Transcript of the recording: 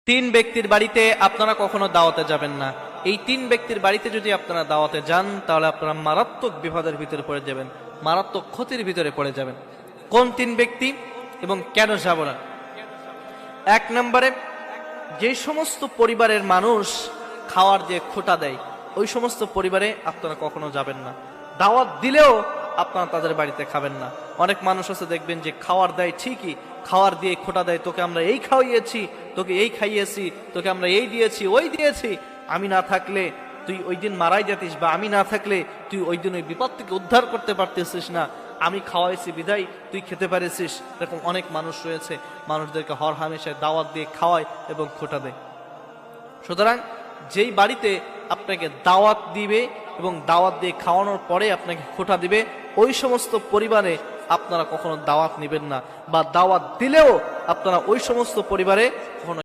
তিন ব্যক্তির বাড়িতে আপনারা কখনো দাওয়াতে যাবেন না। এই তিন ব্যক্তির বাড়িতে যদি আপনারা দাওয়াতে যান তাহলে আপনারা মারাত্মক বিপদের ভিতরে পড়ে যাবেন, মারাত্মক ক্ষতির ভিতরে পড়ে যাবেন। কোন তিন ব্যক্তি এবং কেন যাব না? এক নম্বরে, যে সমস্ত পরিবারের মানুষ খাওয়ার দিয়ে খোটা দেয় ওই সমস্ত পরিবারে আপনারা কখনো যাবেন না। দাওয়াত দিলেও আপনারা তাদের বাড়িতে খাবেন না। অনেক মানুষ আছে দেখবেন যে খাওয়ার দেয় ঠিকই, খাওয়ার দিয়ে খোটা দেয়, তোকে আমরা এই খাওয়াইয়েছি, তোকে এই খাইয়েছি, তোকে আমরা এই দিয়েছি ওই দিয়েছি, আমি না থাকলে তুই ওই দিন মারাই যেতিস, বা আমি না থাকলে তুই ওই দিন ওই বিপদ থেকে উদ্ধার করতে পারতেছিস না, আমি খাওয়াইছি বিদায় তুই খেতে পারিস। এরকম অনেক মানুষ রয়েছে, মানুষদেরকে হর হামেশায় দাওয়াত দিয়ে খাওয়ায় এবং খোটা দেয়। সুতরাং যেই বাড়িতে আপনাকে দাওয়াত দিবে এবং দাওয়াত দিয়ে খাওয়ানোর পরে আপনাকে খোটা দিবে ওই সমস্ত পরিবারে আপনারা কখনো দাওয়াত নেবেন না, বা দাওয়াত দিলেও আপনারা ওই সমস্ত পরিবারে কখনো